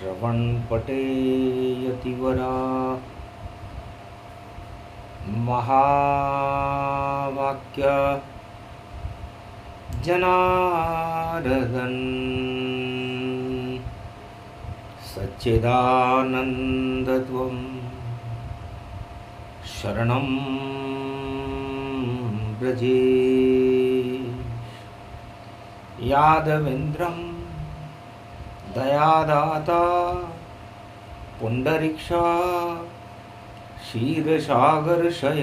श्रवणपटे यतिवरा महावाक्य जनार्दन सच्चिदानन्दत्वं शरणं व्रजे यादवेन्द्रं दयादाता पुंडरीक्षा क्षीरसागरशयनं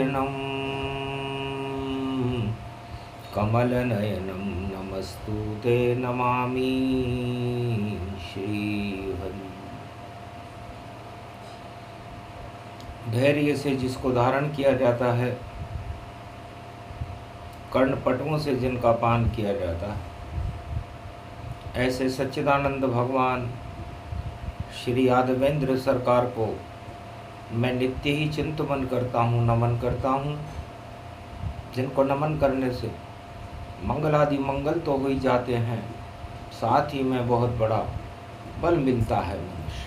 कमलनयनं नमस्तुते नमामि श्रीहरि। धैर्य से जिसको धारण किया जाता है, कर्णपटुओं से जिनका पान किया जाता है, ऐसे सच्चिदानंद भगवान श्री यादवेंद्र सरकार को मैं नित्य ही चिंतन करता हूँ, नमन करता हूँ, जिनको नमन करने से मंगल आदि मंगल तो हो ही जाते हैं, साथ ही में बहुत बड़ा बल मिलता है मनुष्य।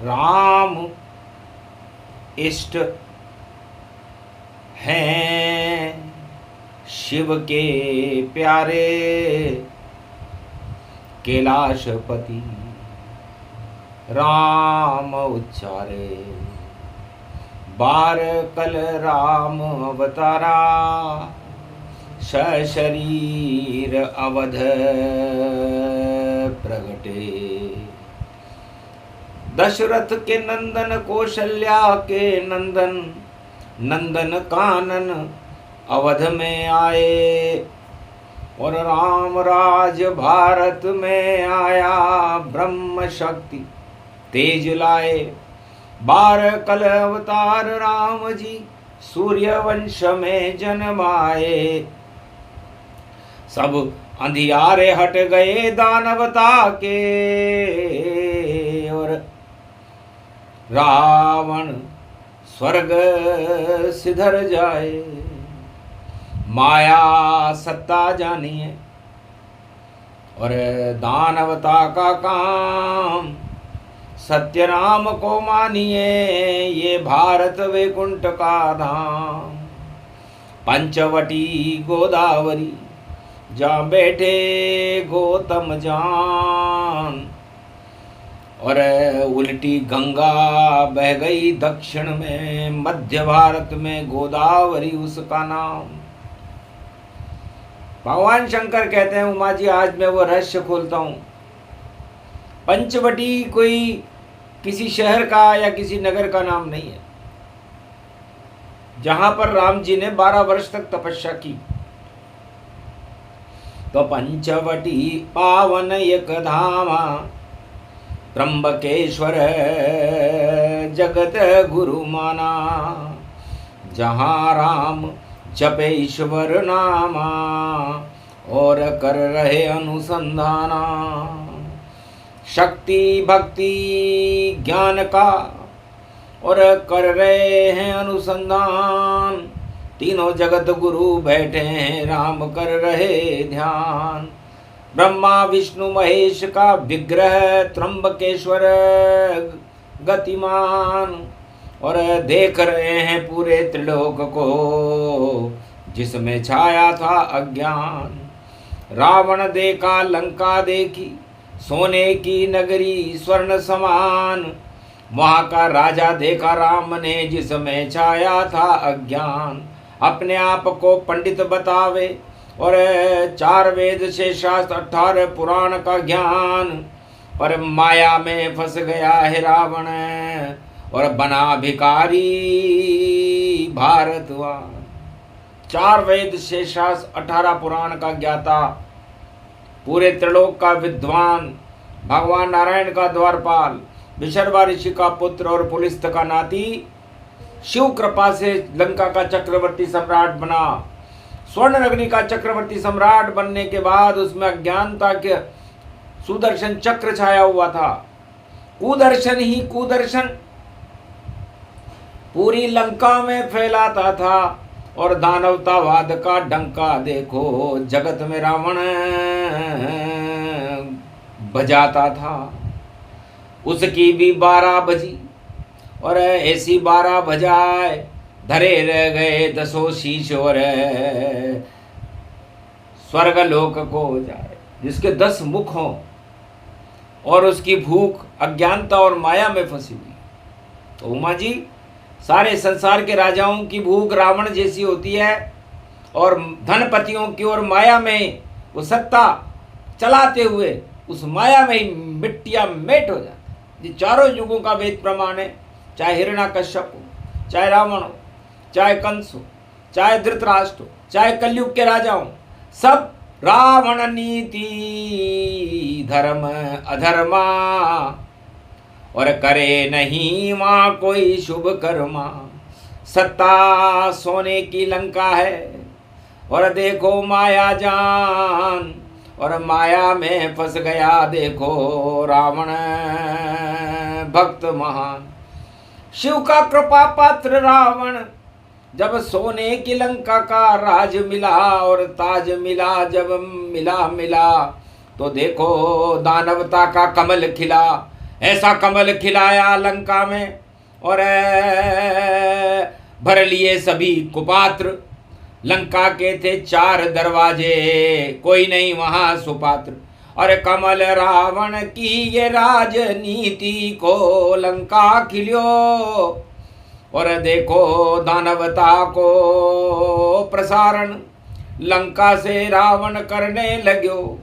राम इष्ट हैं शिव के प्यारे, कैलाशपति राम उच्चारे, बार कल राम अवतारा, सशरीर अवध प्रगटे। दशरथ के नंदन कौशल्या के नंदन, नंदन कानन अवध में आए, और राम राज भारत में आया, ब्रह्म शक्ति तेज लाए। 12 कल अवतार राम जी सूर्य वंश में जन्माए, सब अंधियारे हट गए दानवता के, और रावण स्वर्ग सिधर जाए। माया सत्ता जानिए और दानवता का काम, सत्य राम को मानिए, ये भारत वैकुंठ का धाम। पंचवटी गोदावरी जहाँ बैठे गौतम जान, और उल्टी गंगा बह गई दक्षिण में, मध्य भारत में गोदावरी उसका नाम। भगवान शंकर कहते हैं, उमा जी आज मैं वो रहस्य खोलता हूँ। पंचवटी कोई किसी शहर का या किसी नगर का नाम नहीं है, जहां पर राम जी ने 12 वर्ष तक तपस्या की। तो पंचवटी पावन एक धामा, त्र्यंबकेश्वर जगत गुरु माना, जहाँ राम जपे ईश्वर नामा, और कर रहे अनुसंधाना। शक्ति भक्ति ज्ञान का और कर रहे हैं अनुसंधान, तीनों जगत गुरु बैठे हैं, राम कर रहे ध्यान। ब्रह्मा विष्णु महेश का विग्रह त्र्यंबकेश्वर गतिमान, और देख रहे हैं पूरे त्रिलोक को, जिसमें छाया था अज्ञान। रावण देखा लंका देखी, सोने की नगरी स्वर्ण समान, वहाँ का राजा देखा राम ने, जिसमें छाया था अज्ञान। अपने आप को पंडित बतावे, और 4 वेद से शास्त्र 18 पुराण का ज्ञान, पर माया में फंस गया है रावण, और बना भिखारी भारतवान। 4 वेद से शास्त्र 18 पुराण का ज्ञाता, पूरे त्रिलोक का विद्वान, भगवान नारायण का द्वारपाल, विशर्वा ऋषि का पुत्र और पुलिस्त का नाती, शिव कृपा से लंका का चक्रवर्ती सम्राट बना। स्वर्ण नगरी का चक्रवर्ती सम्राट बनने के बाद उसमें अज्ञानता के सुदर्शन चक्र छाया हुआ था। कुदर्शन ही कुदर्शन पूरी लंका में फैलाता था, और दानवतावाद का डंका देखो जगत में रावण बजाता था। उसकी भी 12 बजी, और ऐसी 12 बजाए धरे रह गए 10 शीश, और स्वर्ग लोक को जाए। जिसके 10 मुख हों और उसकी भूख अज्ञानता और माया में फंसी हुई। तो उमा जी, सारे संसार के राजाओं की भूख रावण जैसी होती है, और धनपतियों की और माया में वो सत्ता चलाते हुए उस माया में ही मिट्टिया मेट हो जाता है। ये चारों युगों का वेद प्रमाण है, चाहे हिरण्याकश्यप हो, चाहे रावण हो, चाहे कंस हो, चाहे धृतराष्ट्र हो, चाहे कलयुग के राजा हो, सब रावण नीति धर्म अधर्मा, और करे नहीं माँ कोई शुभ कर्मा। सत्ता सोने की लंका है, और देखो माया जान, और माया में फंस गया देखो रावण भक्त महान। शिव का कृपा पात्र रावण, जब सोने की लंका का राज मिला और ताज मिला, जब मिला तो देखो दानवता का कमल खिला। ऐसा कमल खिलाया लंका में, और भर लिए सभी कुपात्र। लंका के थे 4 दरवाजे, कोई नहीं वहां सुपात्र। और कमल रावण की ये राजनीति को लंका खिलियो, और देखो दानवता को प्रसारण लंका से रावण करने लग्यो।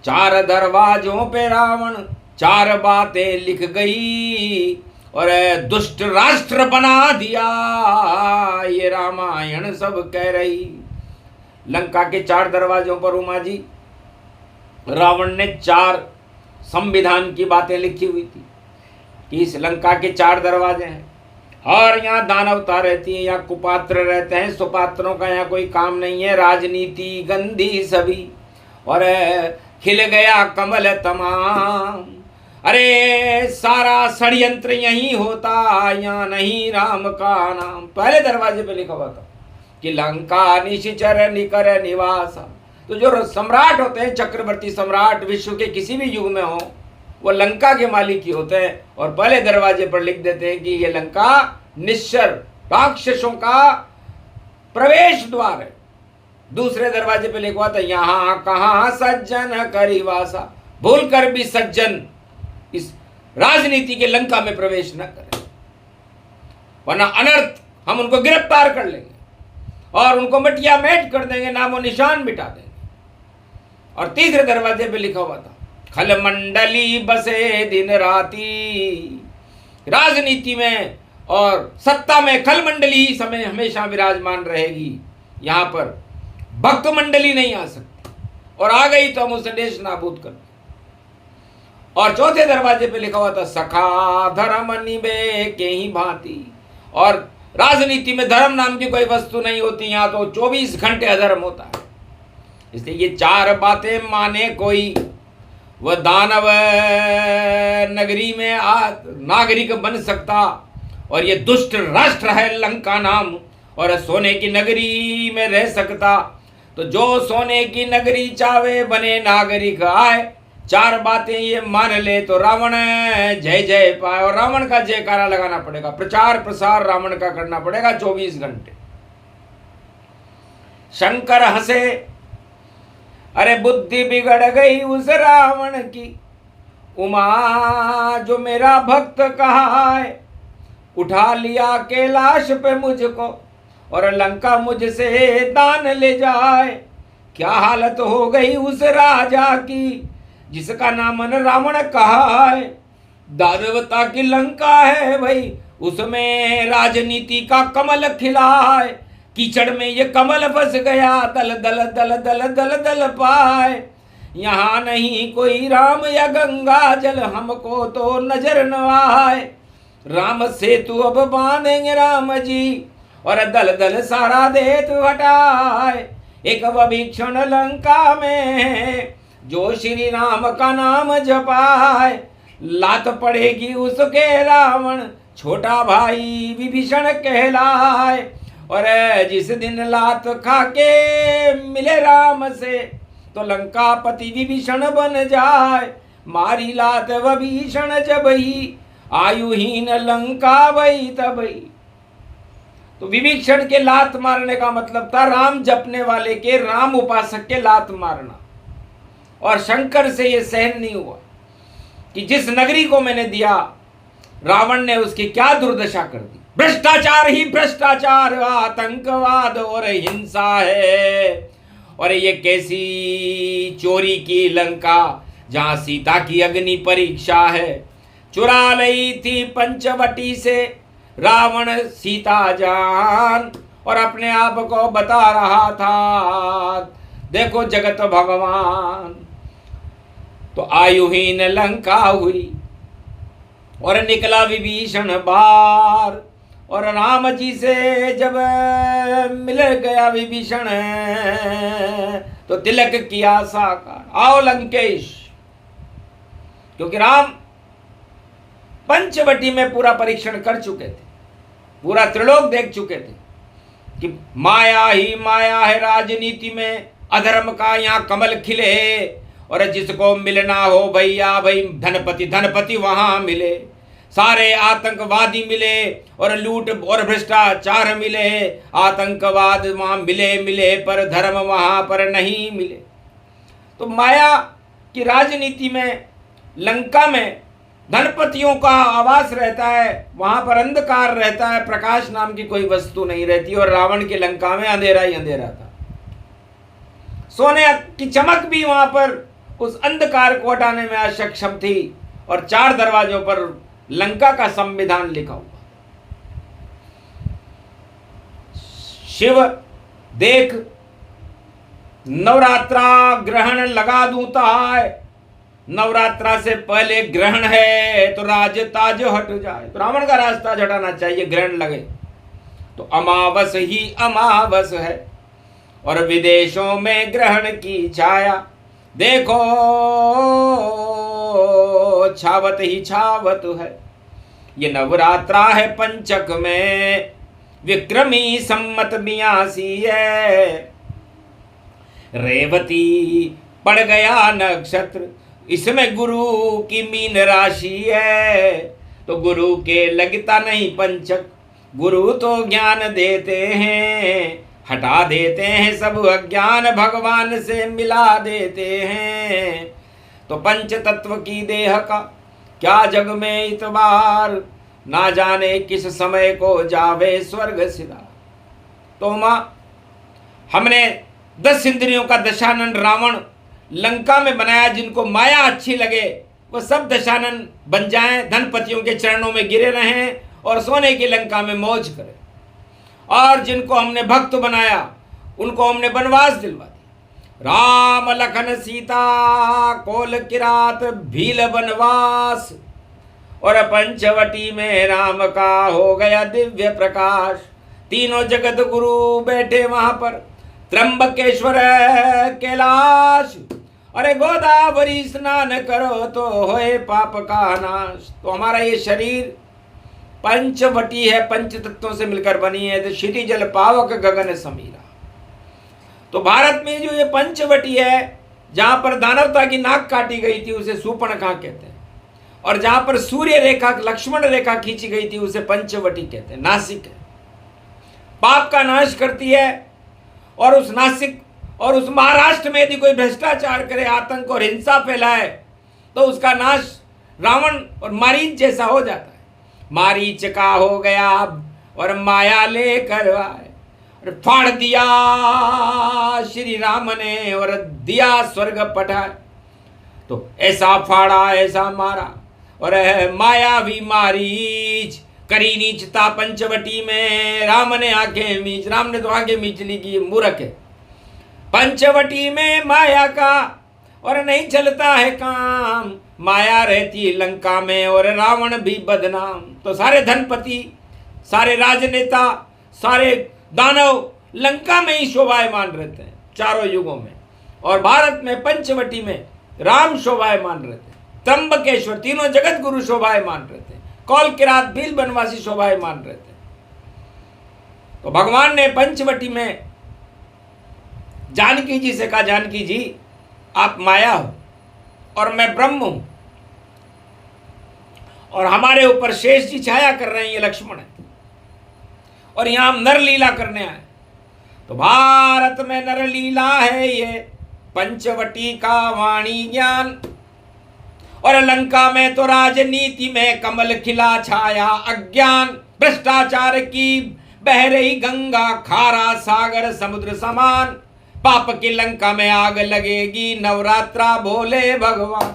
4 दरवाजों पे रावण 4 बातें लिख गई, और दुष्ट राष्ट्र बना दिया, ये रामायण सब कह रही। लंका के 4 दरवाजों पर उमा जी रावण ने 4 संविधान की बातें लिखी हुई थी कि इस लंका के 4 दरवाजे हैं, और यहाँ दानवता रहती है, यहाँ कुपात्र रहते हैं, सुपात्रों का यहाँ कोई काम नहीं है, राजनीति गंदी सभी, और खिल गया कमल तमाम। अरे सारा षड्यंत्र यही होता, यहाँ नहीं राम का नाम। पहले दरवाजे पे लिखा हुआ था कि लंका निशिचर निकर निवासा। तो जो सम्राट होते हैं, चक्रवर्ती सम्राट विश्व के किसी भी युग में हो, वो लंका के मालिक ही होते हैं, और पहले दरवाजे पर लिख देते हैं कि ये लंका निश्चर राक्षसों का प्रवेश द्वार है। दूसरे दरवाजे पे लिखा था यहाँ कहाँ सज्जन करिवासा। भूल कर भी सज्जन इस राजनीति के लंका में प्रवेश न करें, वरना अनर्थ हम उनको गिरफ्तार कर लेंगे और उनको मटिया मेट कर देंगे, नामो निशान मिटा देंगे। और तीसरे दरवाजे पे लिखा हुआ था खल मंडली बसे दिन राती। राजनीति में और सत्ता में खल मंडली ही समय हमेशा विराजमान रहेगी, यहाँ पर भक्त मंडली नहीं आ सकती, और आ गई तो हम उसे देश नाबूद कर। और चौथे दरवाजे पे लिखा हुआ था सखा धर्म निभे के ही भांति। और राजनीति में धर्म नाम की कोई वस्तु नहीं होती, यहाँ तो 24 घंटे अधर्म होता है। इसलिए ये 4 बातें माने कोई, वह दानव नगरी में नागरिक बन सकता, और ये दुष्ट राष्ट्र है लंका नाम, और सोने की नगरी में रह सकता। तो जो सोने की नगरी चावे बने नागरिक आए, 4 बातें ये मान ले तो रावण जय जय पाए। और रावण का जयकारा लगाना पड़ेगा, प्रचार प्रसार रावण का करना पड़ेगा 24 घंटे। शंकर हंसे, अरे बुद्धि बिगड़ गई उस रावण की, उमा जो मेरा भक्त कहा है, उठा लिया कैलाश पे मुझको, और लंका मुझसे दान ले जाए। क्या हालत हो गई उस राजा की जिसका नाम रावण कहा है। दानवता की लंका है भाई, उसमें राजनीति का कमल खिला है। कीचड़ में ये कमल फंस गया, दल दल दल दल दल दल पाए। यहाँ नहीं कोई राम या गंगा जल, हमको तो नजर न आए। राम सेतु अब बांधेंगे राम जी, और दल दल सारा देत हटाए। एक अभीक्षण लंका में जो श्री राम का नाम जपाए, लात पड़ेगी उसके रावण, छोटा भाई विभीषण कहलाए। और जिस दिन लात खा के मिले राम से, तो लंकापति विभीषण बन जाए। मारी लात विभीषण जब ही, आयुहीन लंका वही तबही। तो विभीषण के लात मारने का मतलब था राम जपने वाले के, राम उपासक के लात मारना। और शंकर से यह सहन नहीं हुआ कि जिस नगरी को मैंने दिया, रावण ने उसकी क्या दुर्दशा कर दी। भ्रष्टाचार ही भ्रष्टाचार, आतंकवाद और हिंसा है। और ये कैसी चोरी की लंका जहां सीता की अग्नि परीक्षा है। चुरा ली थी पंचवटी से रावण सीता जान, और अपने आप को बता रहा था देखो जगत भगवान। तो आयुहीन लंका हुई और निकला विभीषण बार। और राम जी से जब मिल गया विभीषण तो तिलक किया साकार, आओ लंकेश। क्योंकि राम पंचवटी में पूरा परीक्षण कर चुके थे, पूरा त्रिलोक देख चुके थे कि माया ही माया है राजनीति में, अधर्म का यहाँ कमल खिले। और जिसको मिलना हो भैया भाई धनपति धनपति वहां मिले, सारे आतंकवादी मिले और लूट और भ्रष्टाचार मिले। आतंकवाद वहां मिले मिले पर धर्म वहां पर नहीं मिले। तो माया की राजनीति में लंका में धनपतियों का आवास रहता है, वहां पर अंधकार रहता है, प्रकाश नाम की कोई वस्तु नहीं रहती। और रावण की लंका में अंधेरा ही अंधेरा था। सोने की चमक भी वहां पर उस अंधकार को हटाने में अक्षम थी। और 4 दरवाजों पर लंका का संविधान लिखा हुआ। शिव देख नवरात्रा ग्रहण लगा दूता है, नवरात्रा से पहले ग्रहण है तो राज ताज हट जाए। तो रावण का राज ताज हटाना चाहिए, ग्रहण लगे तो अमावस ही अमावस है। और विदेशों में ग्रहण की छाया, देखो छावत ही छावत है। ये नवरात्रा है पंचक में, विक्रमी सम्मत 82 है। रेवती पड़ गया नक्षत्र, इसमें गुरु की मीन राशि है। तो गुरु के लगता नहीं पंचक, गुरु तो ज्ञान देते हैं, हटा देते हैं सब अज्ञान, भगवान से मिला देते हैं। तो पंच तत्व की देह का क्या जग में इतबार, ना जाने किस समय को जावे स्वर्ग सिधा। तो माँ हमने 10 इंद्रियों का दशानन रावण लंका में बनाया। जिनको माया अच्छी लगे वो सब दशानन बन जाएं, धनपतियों के चरणों में गिरे रहें और सोने की लंका में मौज करें। और जिनको हमने भक्त बनाया उनको हमने वनवास दिलवा दी। राम लखन सीता कोल किरात भील वनवास, और पंचवटी में राम का हो गया दिव्य प्रकाश। तीनों जगत गुरु बैठे वहां पर, त्र्यंबकेश्वर कैलाश। अरे गोदावरी स्नान करो तो होए पाप का नाश। तो हमारा ये शरीर पंचवटी है, पंच तत्वों से मिलकर बनी है। तो क्षिति जल पावक गगन समीरा। तो भारत में जो ये पंचवटी है, जहां पर दानवता की नाक काटी गई थी उसे सूर्पणखा कहते हैं। और जहां पर सूर्य रेखा लक्ष्मण रेखा खींची गई थी उसे पंचवटी कहते हैं। नासिक है, पाप का नाश करती है। और उस नासिक और उस महाराष्ट्र में यदि कोई भ्रष्टाचार करे, आतंक और हिंसा फैलाए तो उसका नाश रावण और मारीच जैसा हो जाता है। मारीच का हो गया और माया लेकर आए और फाड़ दिया श्री राम ने और दिया स्वर्ग पठाए। तो ऐसा फाड़ा ऐसा मारा और माया भी मारीच करी नीचता पंचवटी में। राम ने आंखें मीच, राम ने तो आंखें मीच ली कि मूर्ख है। पंचवटी में माया का और नहीं चलता है काम, माया रहती लंका में और रावण भी बदनाम। तो सारे धनपति, सारे राजनेता, सारे दानव लंका में ही शोभायमान रहते हैं चारों युगों में। और भारत में पंचवटी में राम शोभायमान रहते हैं, त्र्यंबकेश्वर तीनों जगत गुरु शोभायमान रहते हैं, कौल किरात भील बनवासी शोभायमान रहते हैं। तो भगवान ने पंचवटी में जानकी जी से कहा, जानकी जी आप माया हो और मैं ब्रह्म हूं, और हमारे ऊपर शेष जी छाया कर रहे हैं, ये लक्ष्मण है। और यहां हम नर लीला करने आए। तो भारत में नर लीला है ये पंचवटी का वाणी ज्ञान। और लंका में तो राजनीति में कमल खिला छाया अज्ञान। भ्रष्टाचार की बह रही गंगा, खारा सागर समुद्र समान। पाप की लंका में आग लगेगी, नवरात्रा भोले भगवान।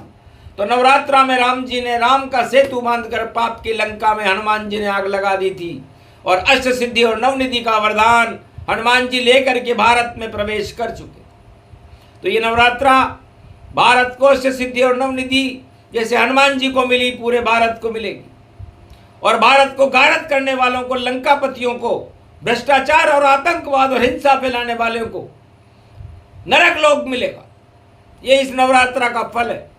तो नवरात्रा में राम जी ने राम का सेतु बांधकर पाप की लंका में हनुमान जी ने आग लगा दी थी। और अष्ट सिद्धि और नवनिधि का वरदान हनुमान जी लेकर के भारत में प्रवेश कर चुके। तो ये नवरात्रा भारत को अष्ट सिद्धि और नवनिधि जैसे हनुमान जी को मिली, पूरे भारत को मिलेगी। और भारत को गारद करने वालों को, लंकापतियों को, भ्रष्टाचार और आतंकवाद और हिंसा फैलाने वालों को नरक लोक मिलेगा। ये इस नवरात्रा का फल है।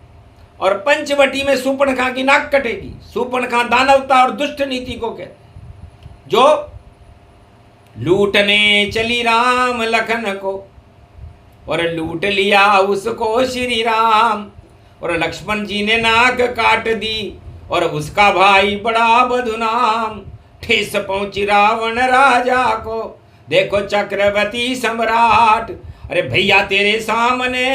और पंचवटी में सूर्पणखा की नाक कटेगी। सूर्पणखा दानवता और दुष्ट नीति को कहते हैं, जो लूटने चली राम लखन को और लूट लिया उसको श्री राम। और लक्ष्मण जी ने नाक काट दी और उसका भाई बड़ा बदनाम। ठेस पहुंची रावण राजा को, देखो चक्रवर्ती सम्राट। अरे भैया तेरे सामने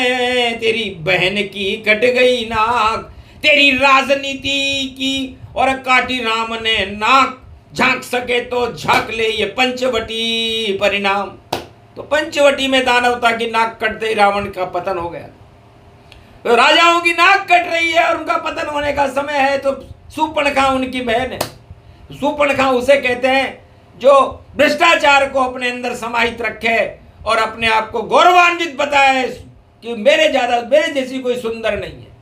तेरी बहन की कट गई नाक। तेरी राजनीति की और काटी राम ने नाक। झांक सके तो झांक ले ये पंचवटी परिणाम। तो पंचवटी में दानवता की नाक कटते ही रावण का पतन हो गया। तो राजाओं की नाक कट रही है और उनका पतन होने का समय है। तो सूर्पणखा उनकी बहन है। सूर्पणखा उसे कहते हैं जो भ्रष्टाचार को अपने अंदर समाहित रखे और अपने आप को गौरवान्वित बताए कि मेरे जैसी कोई सुंदर नहीं है।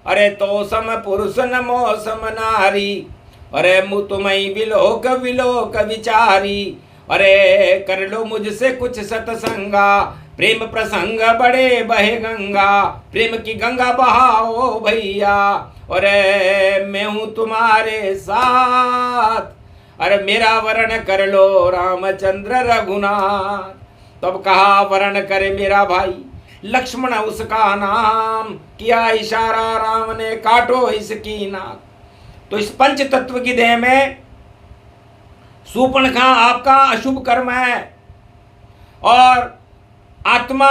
अरे तो सम पुरुष नमो सम नारी, अरे मुतुमई विलोक विलोक विचारी। अरे कर लो मुझसे कुछ सतसंगा, प्रेम प्रसंग बड़े बहे गंगा। प्रेम की गंगा बहाओ भैया, अरे मैं हूं तुम्हारे साथ। अरे मेरा वर्ण कर लो रामचंद्र रघुनाथ। तब कहा वर्ण करे मेरा भाई लक्ष्मण उसका नाम। किया इशारा राम ने काटो इसकी नाक। तो इस पंच तत्व की देह में सूर्पणखा आपका अशुभ कर्म है। और आत्मा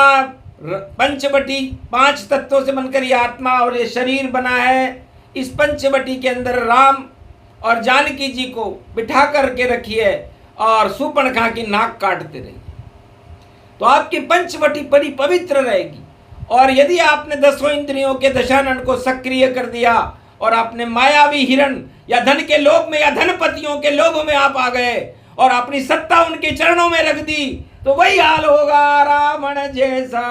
पंचवटी 5 तत्वों से बनकर ये आत्मा और ये शरीर बना है। इस पंचवटी के अंदर राम और जानकी जी को बिठा करके रखिए और सूर्पणखा की नाक काटते रहिए। तो आपकी पंचवटी बड़ी पवित्र रहेगी। और यदि आपने 10 इंद्रियों के दशानन को सक्रिय कर दिया और आपने मायावी हिरण या धन के लोभ में या धनपतियों के लोभ में आप आ गए और अपनी सत्ता उनके चरणों में रख दी, तो वही हाल होगा रावण जैसा।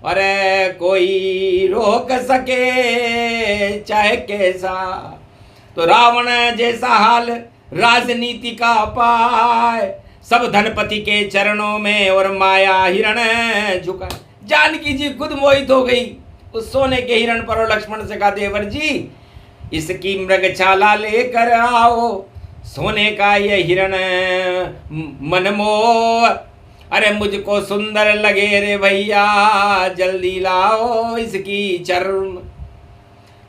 अरे कोई रोक सके चाहे कैसा। तो रावण जैसा हाल राजनीति का पाए, सब धनपति के चरणों में और माया हिरण झुका। जानकी जी खुद मोहित हो गई उस सोने के हिरण पर और लक्ष्मण से कहा देवर जी इसकी मृगछाला लेकर आओ, सोने का ये हिरण मनमोह। अरे मुझको सुंदर लगे रे भैया, जल्दी लाओ इसकी चर्म।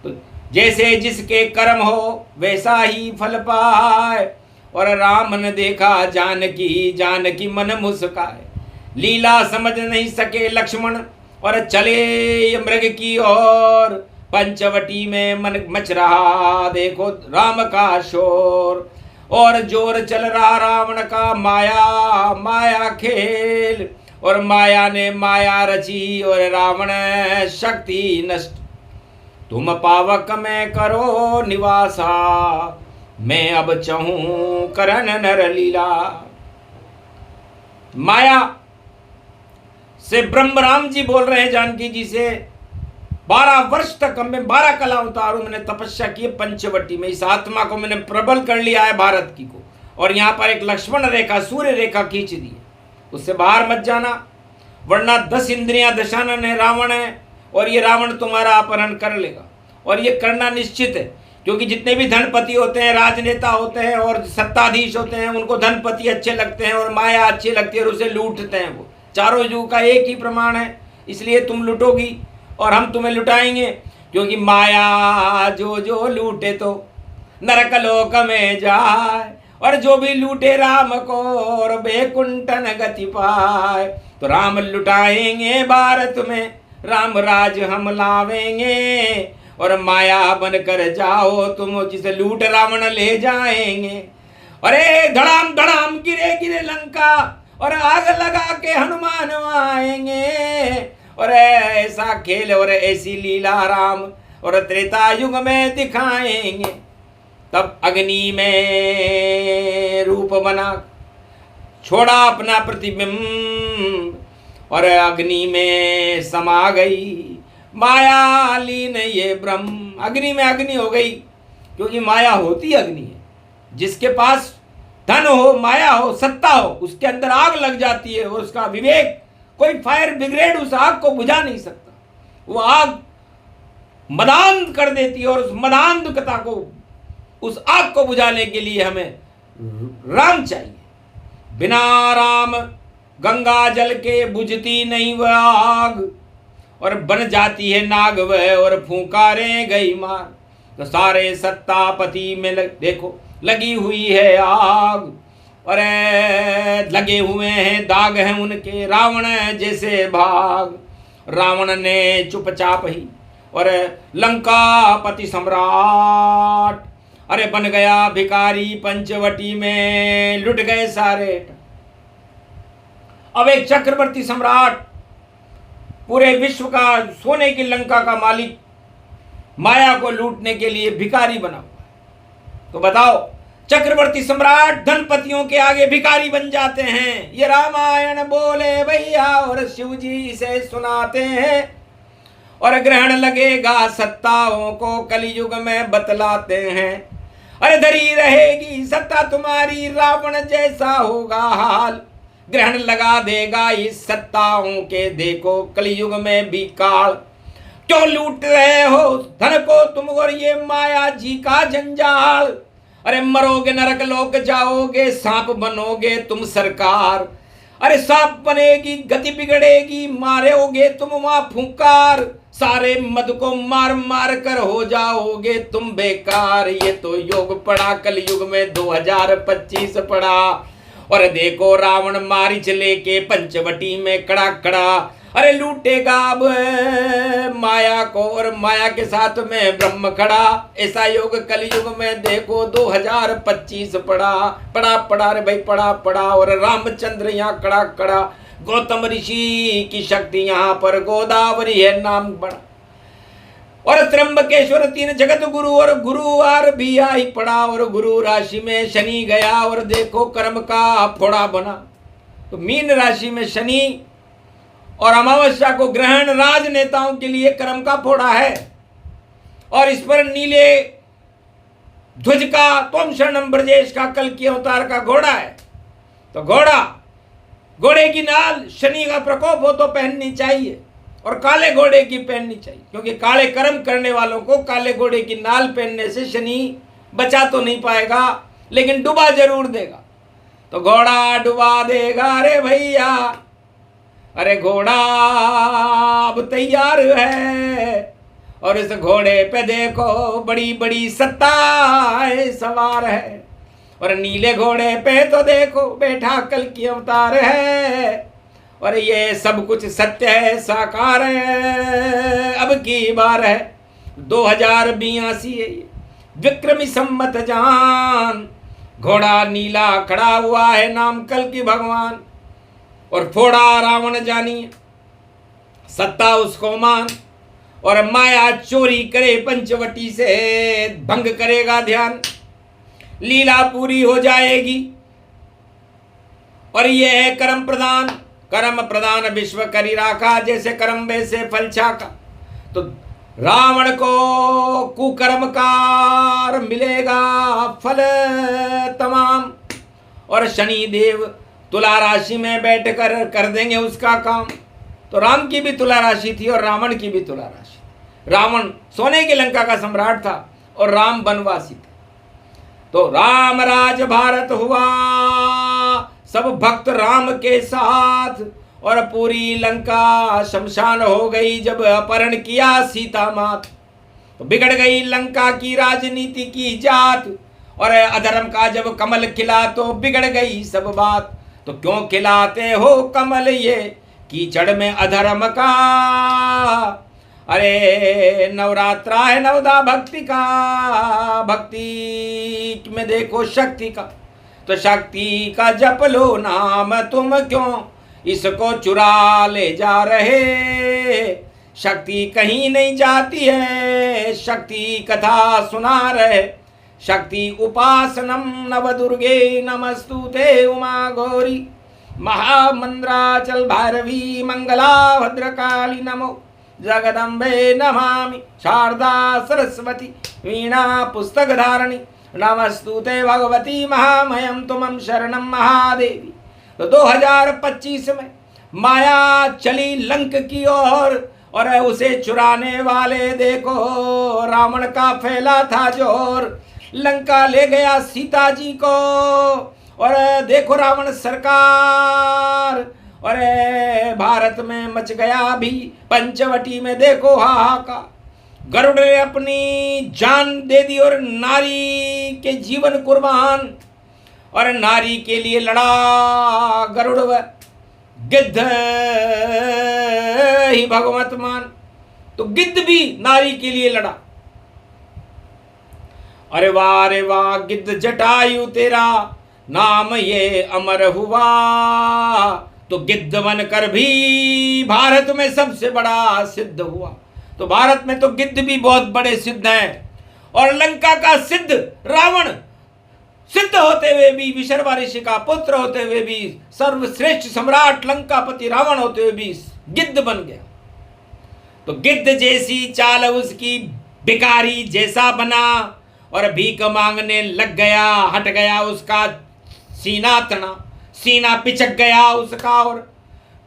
तो जैसे जिसके कर्म हो वैसा ही फल पाए। और राम ने देखा जानकी, जानकी मन मुस्काए। लीला समझ नहीं सके लक्ष्मण और चले मृग की ओर। पंचवटी में मन मच रहा देखो राम का शोर। और जोर चल रहा रावण का माया माया खेल। और माया ने माया रची और रावण शक्ति नष्ट। तुम पावक में करो निवासा, मैं अब चाहूं करन नर लीला। माया से ब्रह्म राम जी बोल रहे हैं जानकी जी से 12 वर्ष तक मैं 12 कला उतारू, मैंने तपस्या की पंचवटी में। इस आत्मा को मैंने प्रबल कर लिया है भारत की को। और यहाँ पर एक लक्ष्मण रेखा सूर्य रेखा खींच दी है, उससे बाहर मत जाना, वरना 10 इंद्रियां दशानन है, रावण है। और ये रावण तुम्हारा अपहरण कर लेगा। और ये करना निश्चित है, क्योंकि जितने भी धनपति होते हैं, राजनेता होते हैं और सत्ताधीश होते हैं, उनको धनपति अच्छे लगते हैं और माया अच्छी लगती है और उसे लूटते हैं। वो चारों युग का एक ही प्रमाण है। इसलिए तुम लुटोगी और हम तुम्हें लुटाएंगे। क्योंकि माया जो जो लूटे तो नरक लोक में जाए, और जो भी लूटे राम को और बैकुंठन गति पाए। तो राम लुटाएंगे भारत में, राम राज हम लावेंगे, और माया बनकर जाओ तुम, जिसे लूट रावण ले जाएंगे। अरे धड़ाम धड़ाम गिरे गिरे लंका, और आग लगा के हनुमान आएंगे। और ऐसा खेल और ऐसी लीला राम और त्रेता युग में दिखाएंगे। तब अग्नि में रूप बना छोड़ा अपना प्रतिबिंब, और अग्नि में समा गई माया लीन ये ब्रह्म। अग्नि में अग्नि हो गई, क्योंकि माया होती अग्नि है। जिसके पास धन हो, माया हो, सत्ता हो, उसके अंदर आग लग जाती है, और उसका विवेक, कोई फायर ब्रिगेड उस आग को बुझा नहीं सकता। वो आग मदान्ध कर देती है, और उस मदान्धकता को, उस आग को बुझाने के लिए हमें राम चाहिए। बिना राम गंगा जल के बुझती नहीं वह आग, और बन जाती है नाग वह, और फूंकारे गई मार। तो सारे सत्तापति में देखो लगी हुई है आग, और लगे हुए हैं दाग हैं उनके रावण जैसे भाग। रावण ने चुपचाप ही और लंकापति सम्राट, अरे बन गया भिखारी पंचवटी में, लुट गए सारे। अब एक चक्रवर्ती सम्राट, पूरे विश्व का सोने की लंका का मालिक, माया को लूटने के लिए भिखारी बना हुआ है। तो बताओ, चक्रवर्ती सम्राट धनपतियों के आगे भिखारी बन जाते हैं। ये रामायण बोले भैया, और शिव जी इसे सुनाते हैं, और ग्रहण लगेगा सत्ताओं को कलयुग में बतलाते हैं। अरे धरी रहेगी सत्ता तुम्हारी, रावण जैसा होगा हाल। ग्रहण लगा देगा इस सत्ताओं के, देखो कलयुग में भी काल। क्यों लूट रहे हो धन को तुम, और ये माया जी का जंजाल। अरे मरोगे नरक लोक जाओगे, सांप बनोगे तुम सरकार। अरे सांप बनेगी गति बिगड़ेगी, मारोगे तुम वहां फुंकार। सारे मद को मार मार कर हो जाओगे तुम बेकार। ये तो योग पड़ा कलयुग में 2025 पड़ा। और देखो रावण मारिच लेके पंचवटी में कड़ा कड़ा, अरे लूटेगा अब माया को, और माया के साथ में ब्रह्म खड़ा। ऐसा योग कलयुग में देखो 2025 पड़ा पड़ा पड़ा, रे भाई पड़ा पड़ा। और रामचंद्र यहाँ कड़ा कड़ा, गौतम ऋषि की शक्ति यहाँ पर, गोदावरी है नाम बड़ा। और त्र्यंबकेश्वर तीन जगत गुरु, और गुरुवार भी आई पड़ा। और गुरु राशि में शनि गया, और देखो कर्म का फोड़ा बना। तो मीन राशि में शनि और अमावस्या को ग्रहण राजनेताओं के लिए कर्म का फोड़ा है। और इस पर नीले ध्वज का, त्वम शरणम ब्रजेश का, कल की अवतार का घोड़ा है। तो घोड़े की नाल शनि का प्रकोप हो तो पहननी चाहिए, और काले घोड़े की पहननी चाहिए, क्योंकि काले कर्म करने वालों को काले घोड़े की नाल पहनने से शनि बचा तो नहीं पाएगा, लेकिन डुबा जरूर देगा। तो घोड़ा डुबा देगा रे भैया। अरे घोड़ा अब तैयार है, और इस घोड़े पे देखो बड़ी बड़ी सत्ताएं सवार है। और नीले घोड़े पे तो देखो बैठा कल की अवतार है। और ये सब कुछ सत्य है, साकार है, अब की बार है 2082 है ये विक्रमी सम्मत जान। घोड़ा नीला खड़ा हुआ है, नाम कल की भगवान। और फोड़ा रावण जानिए, सत्ता उसको मान। और माया चोरी करे पंचवटी से, भंग करेगा ध्यान, लीला पूरी हो जाएगी। और ये है कर्म प्रदान, कर्म प्रदान विश्व करी राखा, जैसे कर्म वैसे फल छाका। तो रावण को कुकर्म कार मिलेगा फल तमाम। और शनि देव तुला राशि में बैठकर कर देंगे उसका काम। तो राम की भी तुला राशि थी, और रावण की भी तुला राशि थी। रावण सोने की लंका का सम्राट था, और राम वनवासी थे। तो राम राज भारत हुआ, सब भक्त राम के साथ। और पूरी लंका शमशान हो गई जब अपहरण किया सीता मात। तो बिगड़ गई लंका की राजनीति की जात, और अधर्म का जब कमल खिला तो बिगड़ गई सब बात। तो क्यों खिलाते हो कमल ये कीचड़ में अधर्म का? अरे नवरात्रा है नवदा भक्ति का, भक्ति में देखो शक्ति का। तो शक्ति का जप लो नाम, तुम क्यों इसको चुरा ले जा रहे? शक्ति कहीं नहीं जाती है, शक्ति कथा सुना रहे। शक्ति उपासनम नव दुर्गे नमस्तुते उमा गौरी महामंद्राचल भैरवी मंगला भद्रकाली नमो जगदम्बे नमामि शारदा सरस्वती वीणा पुस्तक धारणी नमस्तुते भगवती महामयम तुमं शरणम महादेवी। तो 2025 में माया चली लंक की ओर, और उसे चुराने वाले देखो रावण का फैला था जोर। लंका ले गया सीता जी को, और देखो रावण सरकार, और भारत में मच गया भी पंचवटी में देखो हाहाकार। गरुड़ ने अपनी जान दे दी और नारी के जीवन कुर्बान, और नारी के लिए लड़ा गरुड़ व गिद्ध ही भगवत मान। तो गिद्ध भी नारी के लिए लड़ा। अरे वाह गिद्ध जटायु तेरा नाम ये अमर हुआ। तो गिद्ध बनकर भी भारत में सबसे बड़ा सिद्ध हुआ। तो भारत में तो गिद्ध भी बहुत बड़े सिद्ध हैं, और लंका का सिद्ध रावण सिद्ध होते हुए भी, विशर्वा ऋषि का पुत्र होते हुए भी, सर्वश्रेष्ठ सम्राट लंकापति रावण होते हुए भी गिद्ध बन गया। तो गिद्ध जैसी चाल उसकी, भिखारी जैसा बना, और भीख मांगने लग गया। हट गया उसका सीना तना, सीना पिचक गया उसका, और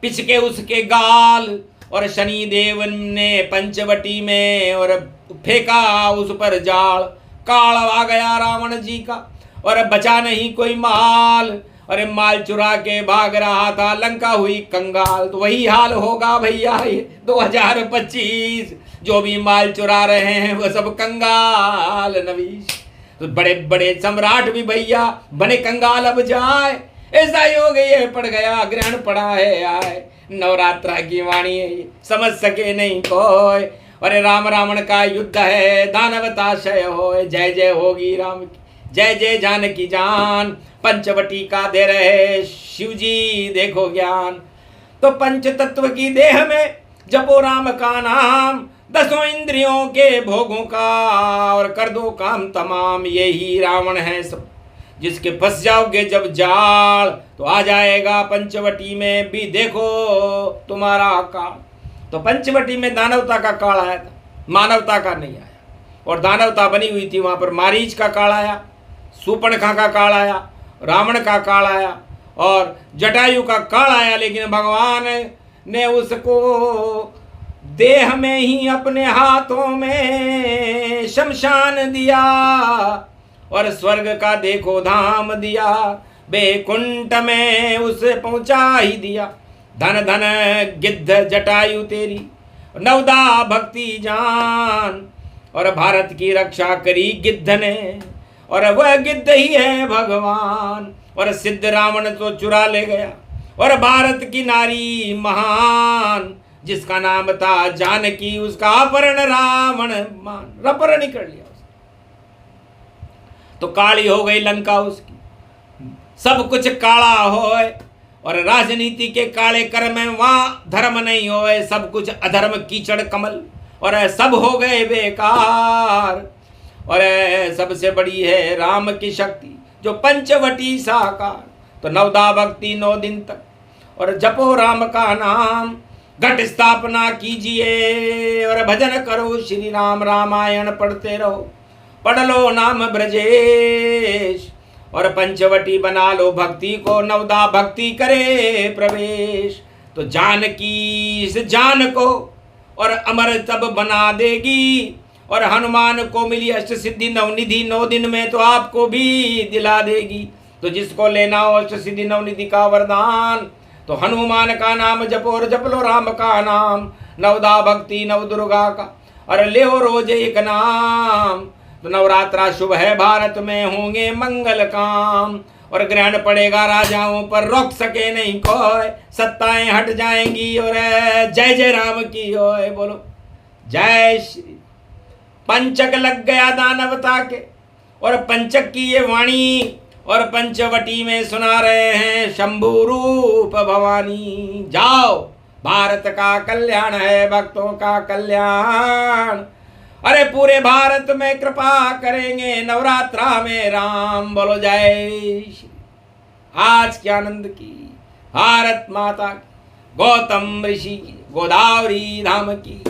पिचके उसके गाल। और शनि देव ने पंचवटी में और फेंका उस पर जाल। काल आ गया रावण जी का, और बचा नहीं कोई माल। अरे माल चुरा के भाग रहा था, लंका हुई कंगाल। तो वही हाल होगा भैया ये 2025, जो भी माल चुरा रहे हैं वो सब कंगाल नवीश। तो बड़े बड़े सम्राट भी भैया बने कंगाल अब जाए। ऐसा ही हो गई है, पड़ गया ग्रहण पड़ा है आए। नवरात्रा की वाणी है ये, समझ सके नहीं कोई। अरे राम रावण का युद्ध है, दानवताशय हो। जय जय होगी राम की, जय जय जानकी जान। पंचवटी का दे रहे शिव जी देखो ज्ञान। तो पंच तत्व की देह में जपो राम का नाम, 10 इंद्रियों के भोगों का और कर दो काम तमाम। यही रावण है सब, जिसके फंस जाओगे जब जाल तो आ जाएगा पंचवटी में भी देखो तुम्हारा काल। तो पंचवटी में दानवता का काल आया था, मानवता का नहीं आया। और दानवता बनी हुई थी वहां पर। मारीच का काल आया, सूर्पणखा का काल आया, रावण का काल आया और जटायु का काल आया। लेकिन भगवान ने उसको देह में ही अपने हाथों में शमशान दिया, और स्वर्ग का देखो धाम दिया, बेकुंठ में उसे पहुंचा ही दिया। धन धन गिद्ध जटायु तेरी नवदा भक्ति जान। और भारत की रक्षा करी गिद्ध ने, और वह गिद्ध ही है भगवान। और सिद्ध रावण तो चुरा ले गया, और भारत की नारी महान जिसका नाम था जानकी, उसका अपहरण रावण मान अपहरण ही कर लिया। तो काली हो गई लंका उसकी, सब कुछ काला होए। और राजनीति के काले कर्म में वहां धर्म नहीं होए, सब कुछ अधर्म कीचड़ कमल, और सब हो गए बेकार। और सबसे बड़ी है राम की शक्ति जो पंचवटी साकार। तो नवदा भक्ति 9 दिन तक, और जपो राम का नाम, घट स्थापना कीजिए और भजन करो श्री राम। रामायण पढ़ते रहो, पढ़ लो नाम ब्रजेश, और पंचवटी बना लो भक्ति को, नवदा भक्ति करे प्रवेश। तो जानकी इस जान को और अमर तब बना देगी, और हनुमान को मिली अष्ट सिद्धि नवनिधि 9 दिन में तो आपको भी दिला देगी। तो जिसको लेना हो अष्ट सिद्धि नवनिधि का वरदान, तो हनुमान का नाम जपो और जप लो राम का नाम। नवदा भक्ति नव दुर्गा का, और ले रोज एक नाम। तो नवरात्रा शुभ है, भारत में होंगे मंगल काम। और ग्रहण पड़ेगा राजाओं पर, रोक सके नहीं कोई, सत्ताएं हट जाएंगी और जय जय राम की होए। बोलो जय श्री। पंचक लग गया दानवता के, और पंचक की ये वाणी, और पंचवटी में सुना रहे हैं शंभु रूप भवानी। जाओ, भारत का कल्याण है, भक्तों का कल्याण। अरे पूरे भारत में कृपा करेंगे नवरात्रा में राम। बोलो जय श्री। आज के आनंद की भारत माता की, गौतम ऋषि की, गोदावरी धाम की